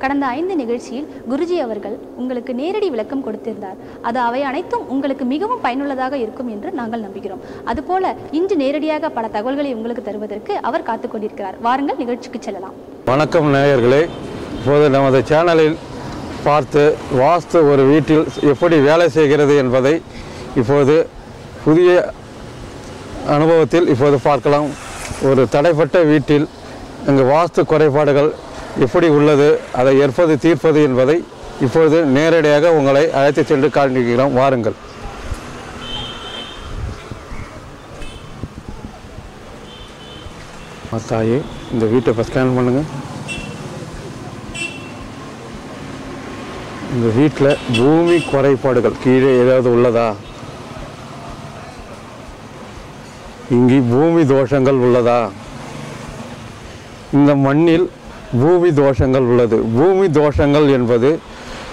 கடந்த 5 நிகழ்ச்சியில் குருஜி அவர்கள் உங்களுக்கு நேரடி விளக்கம் கொடுத்திருந்தார். அது அவை அனைத்தும் உங்களுக்கு மிகவும் பயனுள்ளதாக இருக்கும் என்று நாங்கள் நம்புகிறோம். அதுபோல இன்று நேரடியாக பல தகவல்களை உங்களுக்கு தருவதற்கு அவர் காத்துக் கொண்டிருக்கிறார். வாருங்கள், நிகழ்ச்சிக்கு செல்லலாம். வணக்கம் நேயர்களே. இப்போது நமது சேனலில் பார்த்து வாஸ்து ஒரு வீட்டில் எப்படி வேலை செய்கிறது என்பதை இப்போது புதிய அனுபவத்தில் இப்போது பார்க்கலாம். ஒரு தடைப்பட்ட வீட்டில் இங்கு வாஸ்து குறைபாடுகள் எப்படி உள்ளது, அதை எப்படி தீர்ப்பது என்பதை இப்பொழுது நேரடியாக உங்களை அழைத்து சென்று காண்பிக்கிறோம். வாருங்கள். தாயே, இந்த வீட்டை இப்போ ஸ்கேன் பண்ணுங்கள். இந்த வீட்டில் பூமி குறைபாடுகள் கீழே ஏதாவது உள்ளதா? இங்கே பூமி தோஷங்கள் உள்ளதா? இந்த மண்ணில் பூமி தோஷங்கள் உள்ளது. பூமி தோஷங்கள் என்பது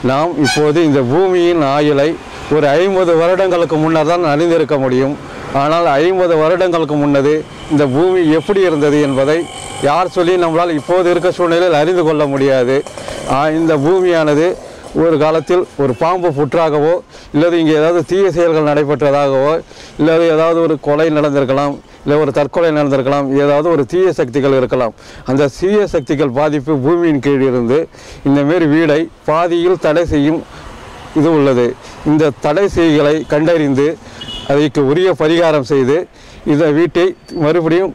நாம் இப்போது இந்த பூமியின் ஆயுளை ஒரு 50 வருடங்களுக்கு முன்னர் தான் அறிந்திருக்க முடியும். ஆனால் 50 வருடங்களுக்கு முன்னது இந்த பூமி எப்படி இருந்தது என்பதை யார் சொல்லி நம்மளால் இப்போது இருக்க சூழ்நிலையில் அறிந்து கொள்ள முடியாது. இந்த பூமியானது ஒரு காலத்தில் ஒரு பாம்பு புற்றாகவோ இல்லது இங்கே ஏதாவது தீய செயல்கள் நடைபெற்றதாகவோ இல்லது ஏதாவது ஒரு கொலை நடந்திருக்கலாம், இல்லை ஒரு தற்கொலை நடந்திருக்கலாம், ஏதாவது ஒரு தீய சக்திகள் இருக்கலாம். அந்த தீய சக்திகள் பாதிப்பு பூமியின் கீழ் இருந்து இந்தமாரி வீடை பாதியில் தடை செய்யும் இது உள்ளது. இந்த தடை செய்களை கண்டறிந்து அதற்கு உரிய பரிகாரம் செய்து இந்த வீட்டை மறுபடியும்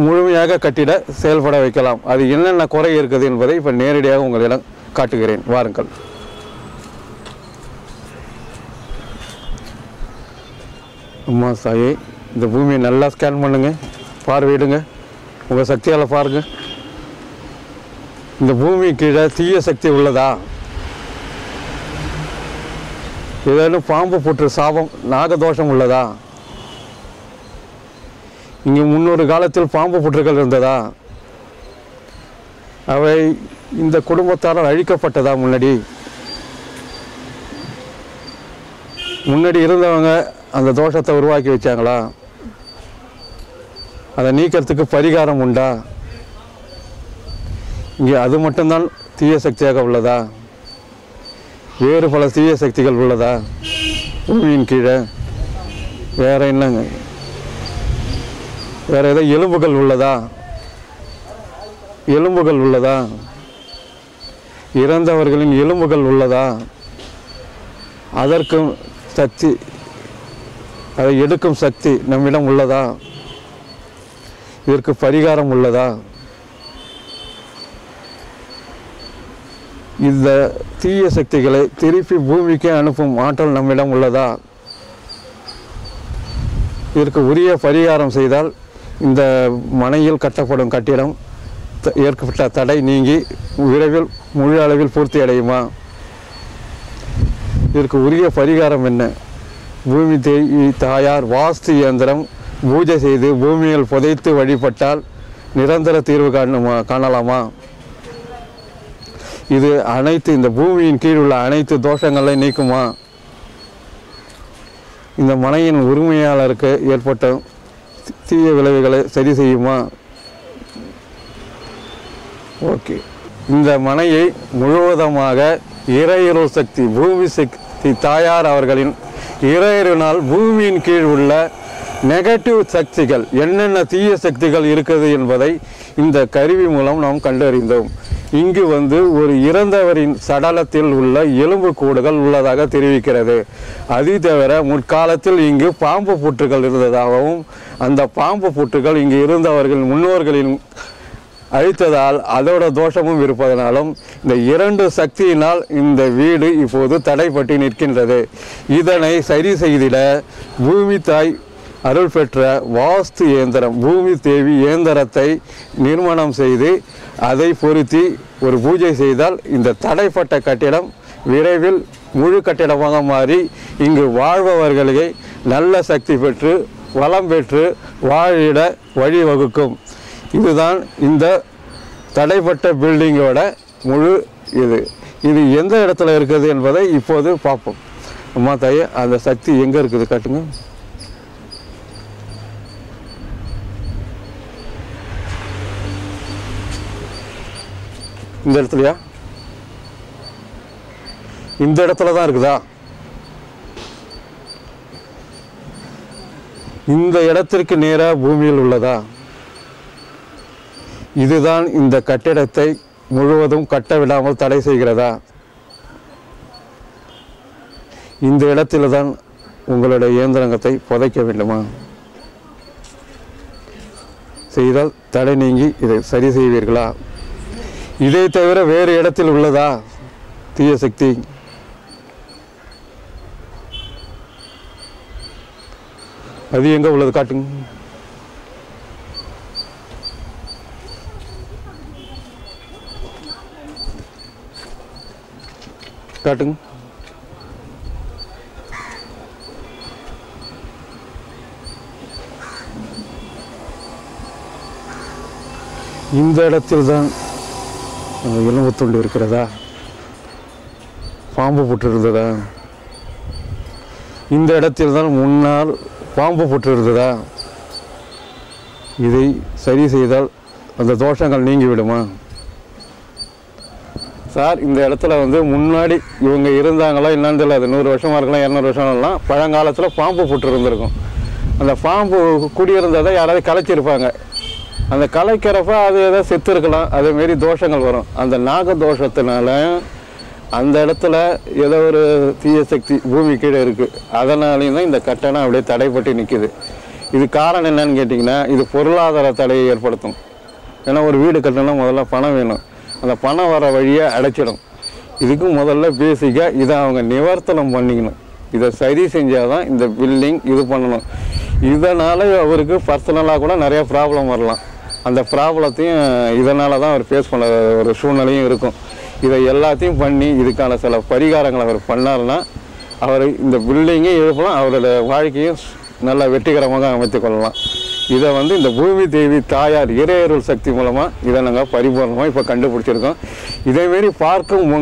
முழுமையாக கட்டிட செயல்பட வைக்கலாம். அது என்னென்ன குறை இருக்குது என்பதை இப்போ நேரடியாக உங்களிடம் காட்டுகிறேன். வாருங்கள். அம்மா சாயை, இந்த பூமியை நல்லா ஸ்கேன் பண்ணுங்க, பார்வையிடுங்க, உங்கள் சக்தியால் பாருங்க. இந்த பூமி கீழே தீய சக்தி உள்ளதா? ஏதேனும் பாம்பு புற்று சாபம் நாகதோஷம் உள்ளதா? இங்கே முன்னொரு காலத்தில் பாம்பு புற்றுகள் இருந்ததா? அவை இந்த குடும்பத்தாரால் அழிக்கப்பட்டதா? முன்னாடி இருந்தவங்க அந்த தோஷத்தை உருவாக்கி வச்சாங்களா? அதை நீக்கிறதுக்கு பரிகாரம் உண்டா? இங்கே அது மட்டும்தான் தீய சக்தியாக உள்ளதா? வேறு பல தீய சக்திகள் உள்ளதா பூமியின் கீழே? வேற என்னங்க? வேற ஏதோ எலும்புகள் உள்ளதா? எலும்புகள் உள்ளதா? இறந்தவர்களின் எலும்புகள் உள்ளதா? அதற்கும் சக்தி, அதை எடுக்கும் சக்தி நம்மிடம் உள்ளதா? இதற்கு பரிகாரம் உள்ளதா? இந்த தீய சக்திகளை திருப்பி பூமிக்கு அனுப்பும் ஆற்றல் நம்மிடம் உள்ளதா? இதற்கு உரிய பரிகாரம் செய்தால் இந்த மனையில் கட்டப்படும் கட்டிடம் ஏற்பட்ட தடை நீங்கி விரைவில் முழு அளவில் பூர்த்தி அடையுமா? இதற்கு உரிய பரிகாரம் என்ன? பூமி தேவி தாயார் வாஸ்து இயந்திரம் பூஜை செய்து பூமியில் புதைத்து வழிபட்டால் நிரந்தர தீர்வு காணலாமா? இது அனைத்து இந்த பூமியின் கீழ் உள்ள அனைத்து தோஷங்களை நீக்குமா? இந்த மனையின் உரிமையாளருக்கு ஏற்பட்ட தீய விளைவுகளை சரி செய்யுமா? ஓகே. இந்த மனையை முழுவதுமாக இறையருள் சக்தி பூமி சக்தி தாயார் அவர்களின் இறையருளால் பூமியின் கீழ் உள்ள நெகட்டிவ் சக்திகள் என்னென்ன தீய சக்திகள் இருக்குது என்பதை இந்த கருவி மூலம் நாம் கண்டறிந்தோம். இங்கு ஒரு இறந்தவரின் சடலத்தில் உள்ள எலும்பு கூடுகள் உள்ளதாக தெரிவிக்கிறது. அது தவிர முற்காலத்தில் இங்கு பாம்பு புற்றுகள் இருந்ததாகவும் அந்த பாம்பு புற்றுகள் இங்கு இருந்தவர்கள் முன்னோர்களின் அழித்ததால் அதோட தோஷமும் இருப்பதனாலும் இந்த 2 சக்தியினால் இந்த வீடு இப்போது தடைப்பட்டு நிற்கின்றது. இதனை சரி செய்திட பூமி தாய் அருள் பெற்ற வாஸ்து இயந்திரம் பூமி தேவி இயந்திரத்தை நிர்மாணம் செய்து அதை பொருத்தி ஒரு பூஜை செய்தால் இந்த தடைப்பட்ட கட்டிடம் விரைவில் முழு கட்டிடமாக மாறி இங்கு வாழ்பவர்களை நல்ல சக்தி பெற்று வளம் பெற்று வாழிட வழிவகுக்கும். இதுதான் இந்த தடைப்பட்ட பில்டிங்கோட முழு இது எந்த இடத்துல இருக்குது என்பதை இப்போது பார்ப்போம். அம்மா தாயே, அந்த சக்தி எங்கே இருக்குது காட்டுங்க. இந்த இடத்துலையா? இந்த இடத்துல தான் இருக்குதா? இந்த இடத்திற்கு நேராக பூமியில் உள்ளதா? இதுதான் இந்த கட்டிடத்தை முழுவதும் கட்ட விடாமல் தடை செய்கிறதா? இந்த இடத்துல தான் உங்களுடைய இயந்திரங்கத்தை புதைக்க வேண்டுமா? செய்தால் தடை நீங்கி இதை சரி செய்வீர்களா? இதை தவிர வேறு இடத்தில் உள்ளதா தீய சக்தி? அது எங்க உள்ளது காட்டுங்க. காட்டுங்க. இந்த இடத்தில் தான் எலும்பு துண்டு இருக்கிறதா? பாம்பு புற்று இருந்ததா? இந்த இடத்தில் தான் முன்னால் பாம்பு புற்று இருந்ததா? இதை சரி செய்தால் அந்த தோஷங்கள் நீங்கி விடுமா? சார், இந்த இடத்துல வந்து முன்னாடி இவங்க இருந்தாங்களா என்னன்னு தெரியல. அது 100 வருஷமாக இருக்கலாம், 200 வருஷம் இருக்கலாம். பழங்காலத்தில் பாம்பு புற்று இருந்திருக்கும். அந்த பாம்பு குடியிருந்ததை யாராவது கலைச்சிருப்பாங்க. அந்த கலைக்கிறப்ப அது ஏதாவது செத்து இருக்கலாம். அதேமாரி தோஷங்கள் வரும். அந்த நாக தோஷத்தினால அந்த இடத்துல ஏதோ ஒரு தீய சக்தி பூமி கீழே இருக்குது. அதனாலேயும் தான் இந்த கட்டணம் அப்படியே தடைப்பட்டு நிற்கிது. இது காரணம் என்னன்னு கேட்டிங்கன்னா, இது பொருளாதார தடையை ஏற்படுத்தும். ஏன்னா ஒரு வீடு கட்டணும்னா முதல்ல பணம் வேணும். அந்த பணம் வர வழியை அடைச்சிடும். இதுக்கு முதல்ல பேசிக்காக இதை அவங்க நிவர்த்தனம் பண்ணிக்கணும். இதை சரி செஞ்சால் தான் இந்த பில்டிங் இது பண்ணணும். இதனால் அவருக்கு பர்சனலாக கூட நிறையா ப்ராப்ளம் வரலாம். அந்த ப்ராப்ளத்தையும் இதனால தான் அவர் ஃபேஸ் பண்ண ஒரு சூழ்நிலையும் இருக்கும். இதை எல்லாத்தையும் பண்ணி இதுக்கான சில பரிகாரங்களை அவர் பண்ணார்னா அவர் இந்த பில்டிங்கை எழுப்பலாம். அவரோட வாழ்க்கையும் நல்லா வெற்றிகரமாக அமைத்து கொள்ளலாம். இதை வந்து இந்த பூமி தேவி தாயார் இறையருள் சக்தி மூலமாக இதை நாங்கள் பரிபூர்ணமாக இப்போ கண்டுபிடிச்சிருக்கோம். இதேமாரி பார்க்கும்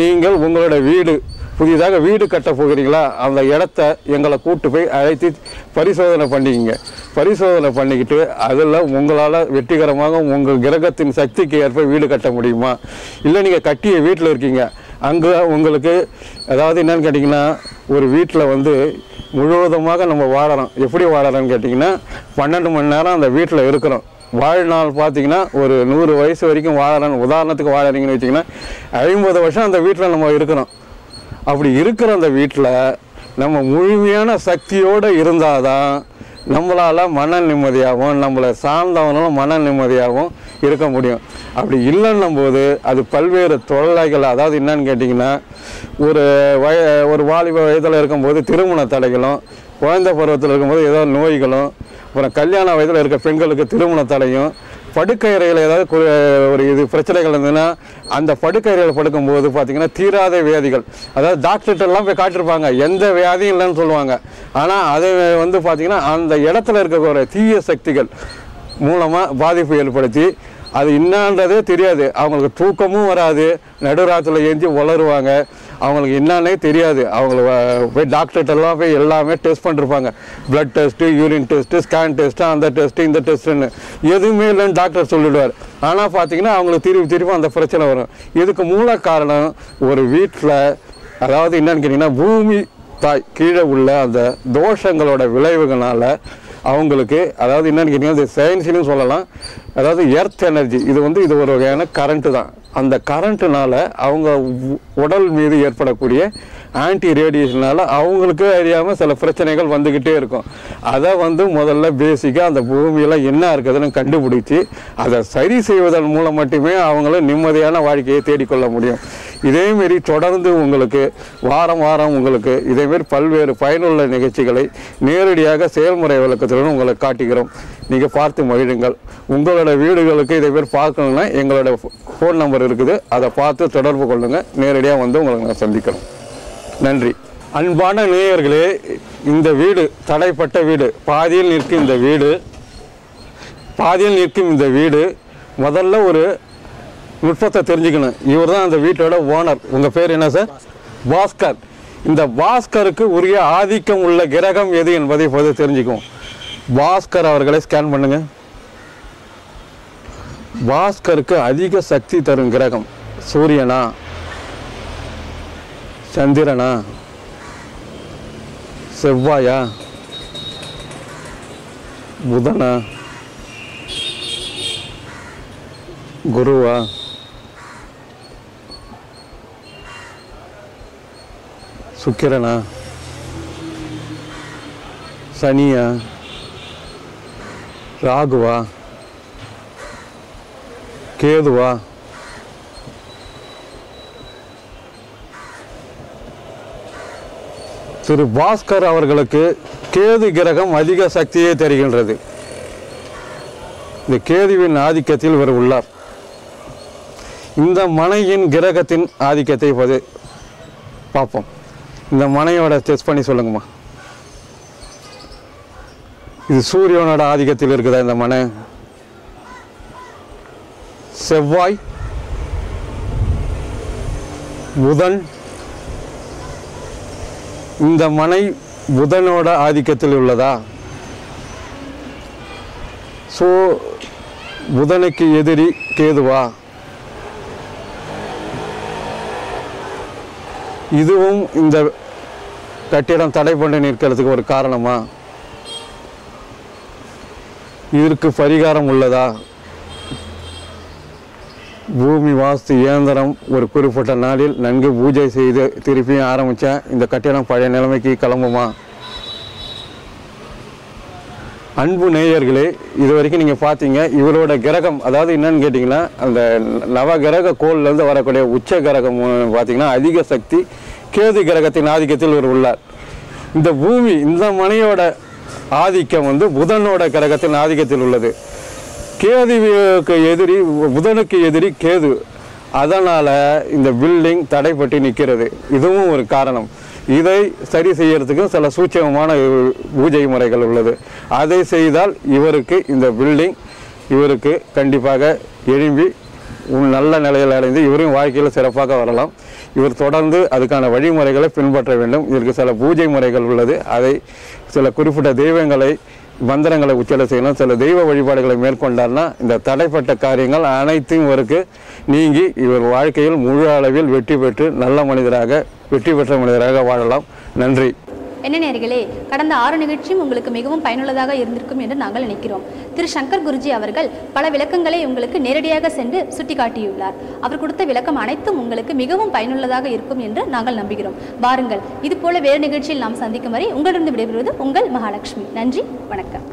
நீங்கள் உங்களோட வீடு புதிதாக வீடு கட்ட போகிறீங்களா, அந்த இடத்த எங்களை கூட்டு போய் அழைத்து பரிசோதனை பண்ணிக்கிங்க. பரிசோதனை பண்ணிக்கிட்டு அதில் உங்களால் வெற்றிகரமாக உங்கள் கிரகத்தின் சக்திக்கு ஏற்ப வீடு கட்ட முடியுமா? இல்லை நீங்கள் கட்டிய வீட்டில் இருக்கீங்க, அங்கே உங்களுக்கு அதாவது என்னன்னு கேட்டிங்கன்னா, ஒரு வீட்டில் வந்து முழுவதுமாக நம்ம வாழறோம். எப்படி வாழறோம்னு கேட்டிங்கன்னா, 12 மணி நேரம் அந்த வீட்டில் இருக்கிறோம். வாழ்நாள் பார்த்திங்கன்னா ஒரு 100 வயசு வரைக்கும் வாழறோம். உதாரணத்துக்கு வாழறீங்கன்னு வச்சிங்கன்னா 50 வருஷம் அந்த வீட்டில் நம்ம இருக்கிறோம். அப்படி இருக்கிற அந்த வீட்டில் நம்ம முழுமையான சக்தியோடு இருந்தால் தான் நம்மளால் மன நிம்மதியாகவும் நம்மளை சார்ந்தவனும் மன நிம்மதியாகவும் இருக்க முடியும். அப்படி இல்லைன்னும் போது அது பல்வேறு தொல்லைகள், அதாவது என்னன்னு கேட்டிங்கன்னா, ஒரு வாலிப வயதில் இருக்கும்போது திருமண தடைகளும், குழந்தை பருவத்தில் இருக்கும்போது ஏதோ நோய்களும், அப்புறம் கல்யாண வயதில் இருக்க பெண்களுக்கு திருமண தடையும், படுக்கை அறையில் ஏதாவது ஒரு இது பிரச்சனைகள் இருந்ததுன்னா அந்த படுக்கை அறையில் படுக்கும்போது பார்த்திங்கன்னா தீராத வியாதிகள், அதாவது டாக்டர்கிட்டலாம் போய் காட்டிருப்பாங்க, எந்த வியாதியும் இல்லைன்னு சொல்லுவாங்க. ஆனால் அதை வந்து பார்த்திங்கன்னா அந்த இடத்துல இருக்க தீய சக்திகள் மூலமாக பாதிப்பு ஏற்படுத்தி அது என்னன்றதே தெரியாது. அவங்களுக்கு தூக்கமும் வராது, நடுராத்தில் ஏஞ்சி வளருவாங்க, அவங்களுக்கு என்னன்னே தெரியாது. அவங்கள போய் டாக்டர்கிட்டலாம் போய் எல்லாமே டெஸ்ட் பண்ணிருப்பாங்க. Blood test, urine test, scan test, அந்த டெஸ்ட்டு இந்த டெஸ்ட்டுன்னு எதுவுமே இல்லைன்னு டாக்டர் சொல்லிவிடுவார். ஆனால் பார்த்திங்கன்னா அவங்களுக்கு திருப்பி அந்த பிரச்சனை வரும். இதுக்கு மூல காரணம் ஒரு வீட்டில், அதாவது என்னன்னு கேட்டிங்கன்னா, பூமி தாய் கீழே உள்ள அந்த தோஷங்களோட விளைவுகளால் அவங்களுக்கு, அதாவது என்னன்னு கேட்டிங்கன்னா, இது சயின்ஸ்லையும் சொல்லலாம், அதாவது எர்த் எனர்ஜி, இது ஒரு வகையான கரண்ட்டு தான். அந்த கரண்ட்டுனால அவங்க உடல் மீது ஏற்படக்கூடிய ஆன்டி ரேடியேஷனால் அவங்களுக்கு அறியாமல் சில பிரச்சனைகள் வந்துக்கிட்டே இருக்கும். அதை வந்து முதல்ல பேசிக்காக அந்த பூமியில் என்ன இருக்குதுன்னு கண்டுபிடிச்சி அதை சரி செய்வதன் மூலம் மட்டுமே அவங்களும் நிம்மதியான வாழ்க்கையை தேடிக்கொள்ள முடியும். இதேமாரி தொடர்ந்து உங்களுக்கு வாரம் உங்களுக்கு இதேமாரி பல்வேறு பயனுள்ள நிகழ்ச்சிகளை நேரடியாக செயல்முறை விளக்கத்துடன் உங்களுக்கு காட்டுகிறோம். நீங்கள் பார்த்து மகிழுங்கள். உங்களோட வீடுகளுக்கு இதேமாரி பார்க்கணுன்னா எங்களோட ஃபோன் நம்பர் இருக்குது, அதை பார்த்து தொடர்பு கொள்ளுங்கள். நேரடியாக வந்து உங்களை நான் சந்திக்கிறோம். நன்றி. அன்பான நேயர்களே, இந்த வீடு தடைப்பட்ட வீடு, பாதியில் நிற்கும் இந்த வீடு முதல்ல ஒரு நுட்பத்தை தெரிஞ்சுக்கணும். இவர் தான் அந்த வீட்டோட ஓனர். உங்கள் பேர் என்ன சார்? பாஸ்கர். இந்த பாஸ்கருக்கு உரிய ஆதிக்கம் உள்ள கிரகம் எது என்பதை இப்போது தெரிஞ்சுக்குவோம். பாஸ்கர் அவர்களை ஸ்கேன் பண்ணுங்க. பாஸ்கருக்கு அதிக சக்தி தரும் கிரகம் சூரியனா? சந்திரனா, செவ்வாயா, புதனா, குருவா, சுக்கிரனா, சனியா, ராகுவா, கேதுவா, திரு பாஸ்கர் அவர்களுக்கு கேது கிரகம் அதிக சக்தியை தருகின்றது. இந்த கேதுவின் ஆதிக்கத்தில் இவர் உள்ளார். இந்த மனையின் கிரகத்தின் ஆதிக்கத்தை பார்ப்போம். இந்த மனையோட டெஸ்ட் பண்ணி சொல்லுங்கம்மா. இது சூரியனோட ஆதிக்கத்தில் இருக்குதா இந்த மனை? செவ்வாய், புதன், இந்த மனை புதனோட ஆதிக்கத்தில் உள்ளதா? ஸோ புதனுக்கு எதிரி கேதுவா? இதுவும் இந்த கட்டிடம் தடை பண்ணி நிற்கிறதுக்கு ஒரு காரணமா? இதற்கு பரிகாரம் உள்ளதா? பூமி வாஸ்து இயந்திரம் ஒரு குறிப்பிட்ட நாளில் நன்கு பூஜை செய்து திருப்பியும் ஆரம்பித்தா இந்த கட்டிடம் பழைய நிலைமைக்கு கிளம்புமா? அன்பு நேயர்களே, இது வரைக்கும் நீங்கள் பார்த்தீங்க இவரோட கிரகம், அதாவது என்னன்னு கேட்டிங்கன்னா அந்த நவ கிரக கோள்லேருந்து வரக்கூடிய உச்ச கிரகம் பார்த்திங்கன்னா அதிக சக்தி கேது கிரகத்தின் ஆதிக்கத்தில் இவர் உள்ளார். இந்த பூமி, இந்த மனையோட ஆதிக்கம் புதனோட கிரகத்தின் ஆதிக்கத்தில் உள்ளது. கேதுவுக்கு எதிரி, புதனுக்கு எதிரி கேது. அதனால் இந்த பில்டிங் தடைப்பட்டு நிற்கிறது. இதுவும் ஒரு காரணம். இதை சரி செய்யறதுக்கும் சில சூட்சமமான பூஜை முறைகள் உள்ளது. அதை செய்தால் இவருக்கு இந்த பில்டிங் இவருக்கு கண்டிப்பாக எழும்பி நல்ல நிலையில் அடைந்து இவரையும் வாழ்க்கையில் சிறப்பாக வரலாம். இவர் தொடர்ந்து அதுக்கான வழிமுறைகளை பின்பற்ற வேண்டும். இதற்கு சில பூஜை முறைகள் உள்ளது. அதை சில குறிப்பிட்ட தெய்வங்களை மந்திரங்களை உச்சரிக்க செய்யணும். சில தெய்வ வழிபாடுகளை மேற்கொண்டார்னா இந்த தடைப்பட்ட காரியங்கள் அனைத்தையும் இவருக்கு நீங்கி இவர் வாழ்க்கையில் முழு அளவில் வெற்றி பெற்று நல்ல மனிதராக, வெற்றி பெற்ற மனிதராக வாழலாம். நன்றி. என்ன நேயர்களே, கடந்த 6 நிகழ்ச்சியும் உங்களுக்கு மிகவும் பயனுள்ளதாக இருந்திருக்கும் என்று நாங்கள் நினைக்கிறோம். திரு சங்கர் குருஜி அவர்கள் பல விளக்கங்களை உங்களுக்கு நேரடியாக சென்று சுட்டிக்காட்டியுள்ளார். அவர் கொடுத்த விளக்கம் அனைத்தும் உங்களுக்கு மிகவும் பயனுள்ளதாக இருக்கும் என்று நாங்கள் நம்புகிறோம். வாருங்கள், இதுபோல வேறு நிகழ்ச்சியில் நாம் சந்திக்கும் வரை உங்களிடம் விடைபெறுவது உங்கள் மகாலட்சுமி. நன்றி, வணக்கம்.